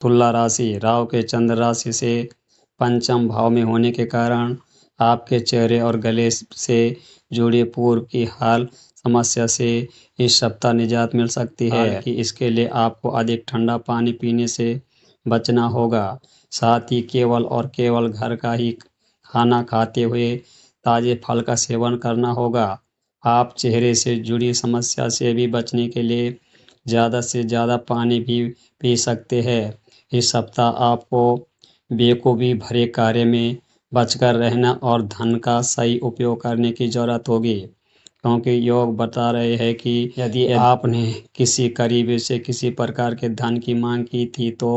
तुला राशि राहु के चंद्र राशि से पंचम भाव में होने के कारण आपके चेहरे और गले से जुड़ी पूर्व की हाल समस्या से इस सप्ताह निजात मिल सकती है कि इसके लिए आपको अधिक ठंडा पानी पीने से बचना होगा। साथ ही केवल और केवल घर का ही खाना खाते हुए ताजे फल का सेवन करना होगा। आप चेहरे से जुड़ी समस्या से भी बचने के लिए ज़्यादा से ज़्यादा पानी भी पी सकते हैं। इस सप्ताह आपको बेखूबी भरे कार्य में बचकर रहना और धन का सही उपयोग करने की ज़रूरत होगी, क्योंकि योग बता रहे हैं कि यदि आपने किसी करीबी से किसी प्रकार के धन की मांग की थी तो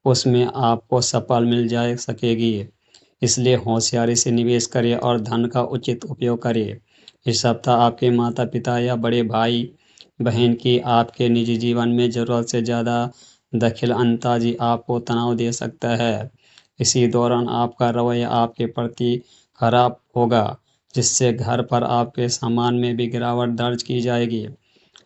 उसमें आपको सफल मिल जा सकेगी। इसलिए होशियारी से निवेश करें और धन का उचित उपयोग करें। इस सप्ताह आपके माता पिता या बड़े भाई बहन की आपके निजी जीवन में ज़रूरत से ज़्यादा दखल अंदाजी आपको तनाव दे सकता है। इसी दौरान आपका रवैया आपके प्रति खराब होगा, जिससे घर पर आपके सामान में भी गिरावट दर्ज की जाएगी।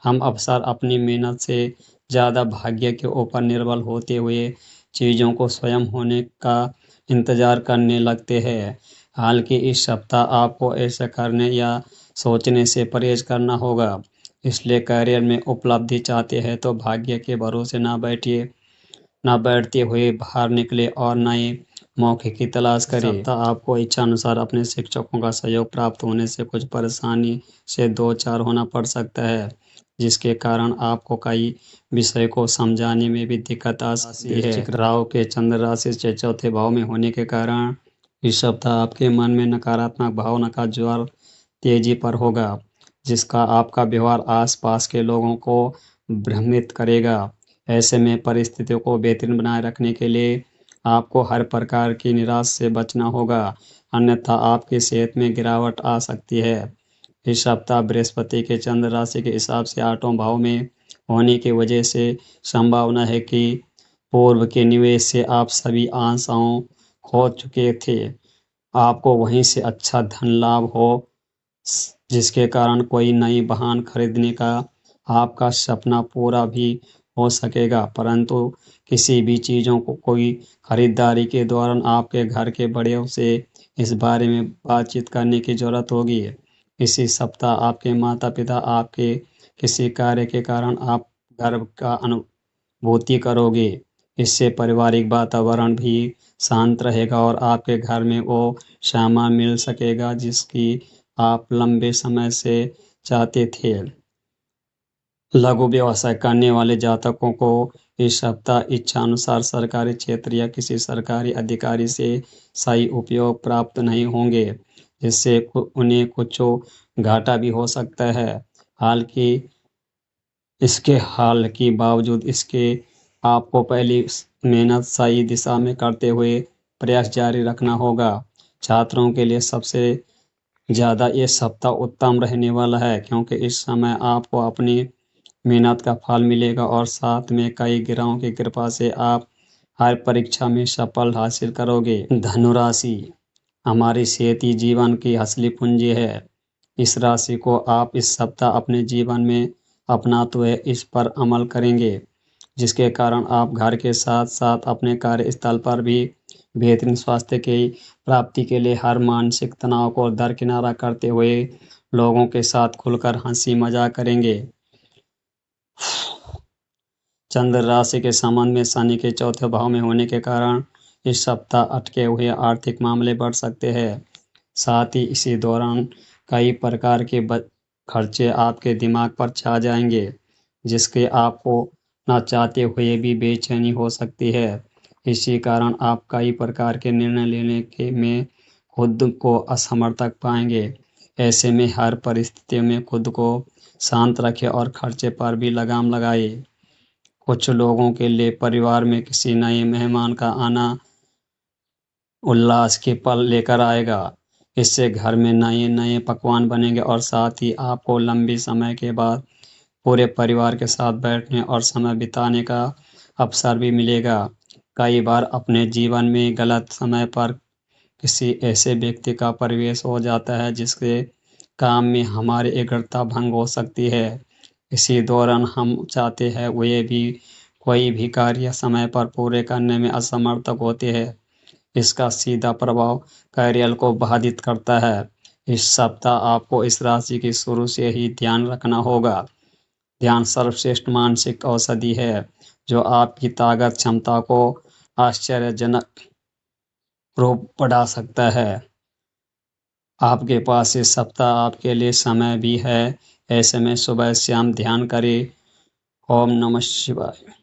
हम अक्सर अपनी मेहनत से ज़्यादा भाग्य के ऊपर निर्भर होते हुए चीज़ों को स्वयं होने का इंतज़ार करने लगते हैं। हालांकि इस सप्ताह आपको ऐसा करने या सोचने से परहेज करना होगा। इसलिए करियर में उपलब्धि चाहते हैं तो भाग्य के भरोसे ना बैठते हुए बाहर निकले और नए मौके की तलाश करें। सप्ताह आपको इच्छा अनुसार अपने शिक्षकों का सहयोग प्राप्त होने से कुछ परेशानी से दो चार होना पड़ सकता है, जिसके कारण आपको कई विषय को समझाने में भी दिक्कत आ सकती है। राहु के चंद्र राशि से चौथे भाव में होने के कारण इस सप्ताह आपके मन में नकारात्मक भावना का ज्वार तेजी पर होगा, जिसका आपका व्यवहार आसपास के लोगों को भ्रमित करेगा। ऐसे में परिस्थितियों को बेहतरीन बनाए रखने के लिए आपको हर प्रकार की निराश से बचना होगा, अन्यथा आपकी सेहत में गिरावट आ सकती है। इस सप्ताह बृहस्पति के चंद्र राशि के हिसाब से आठवें भाव में होने की वजह से संभावना है कि पूर्व के निवेश से आप सभी आशाओं खो चुके थे, आपको वहीं से अच्छा धन लाभ हो, जिसके कारण कोई नई वाहन खरीदने का आपका सपना पूरा भी हो सकेगा। परंतु किसी भी चीज़ों को कोई खरीदारी के दौरान आपके घर के बड़े से इस बारे में बातचीत करने की ज़रूरत होगी। इसी सप्ताह आपके माता पिता आपके किसी कार्य के कारण आप गर्व का अनुभूति करोगे। इससे पारिवारिक वातावरण भी शांत रहेगा और आपके घर में वो सामान मिल सकेगा जिसकी आप लंबे समय से चाहते थे। लघु व्यवसाय करने वाले जातकों को इस सप्ताह इच्छा अनुसार सरकारी क्षेत्र या किसी सरकारी अधिकारी से सही उपयोग प्राप्त नहीं होंगे, जिससे उन्हें कुछ घाटा भी हो सकता है। हाल के बावजूद इसके आपको पहली मेहनत सही दिशा में करते हुए प्रयास जारी रखना होगा। छात्रों के लिए सबसे ज़्यादा ये सप्ताह उत्तम रहने वाला है, क्योंकि इस समय आपको अपनी मेहनत का फल मिलेगा और साथ में कई ग्रहों की कृपा से आप हर परीक्षा में सफल हासिल करोगे। धनुराशि हमारी सेहती जीवन की असली पूंजी है। इस राशि को आप इस सप्ताह अपने जीवन में अपनाते हुए इस पर अमल करेंगे, जिसके कारण आप घर के साथ साथ अपने कार्यस्थल पर भी बेहतरीन स्वास्थ्य की प्राप्ति के लिए हर मानसिक तनाव को दरकिनार करते हुए लोगों के साथ खुलकर हंसी मजाक करेंगे। चंद्र राशि के संबंध में शनि के चौथे भाव में होने के कारण इस सप्ताह अटके हुए आर्थिक मामले बढ़ सकते हैं। साथ ही इसी दौरान कई प्रकार के खर्चे आपके दिमाग पर छा जाएंगे, जिसके आपको ना चाहते हुए भी बेचैनी हो सकती है। इसी कारण आप कई प्रकार के निर्णय लेने के में खुद को असमर्थक पाएंगे। ऐसे में हर परिस्थिति में खुद को शांत रखें और खर्चे पर भी लगाम लगाए। कुछ लोगों के लिए परिवार में किसी नए मेहमान का आना उल्लास के पल लेकर आएगा। इससे घर में नए नए पकवान बनेंगे और साथ ही आपको लंबी समय के बाद पूरे परिवार के साथ बैठने और समय बिताने का अवसर भी मिलेगा। कई बार अपने जीवन में गलत समय पर किसी ऐसे व्यक्ति का प्रवेश हो जाता है जिसके काम में हमारी एकाग्रता भंग हो सकती है। इसी दौरान हम चाहते हैं वे भी कोई भी कार्य समय पर पूरे करने में असमर्थक होते हैं। इसका सीधा प्रभाव कैरियर को बाधित करता है। इस सप्ताह आपको इस राशि की शुरू से ही ध्यान रखना होगा। ध्यान सर्वश्रेष्ठ मानसिक औषधि है जो आपकी ताकत क्षमता को आश्चर्यजनक रूप बढ़ा सकता है। आपके पास इस सप्ताह आपके लिए समय भी है। ऐसे में सुबह शाम ध्यान करें। ओम नमः शिवाय।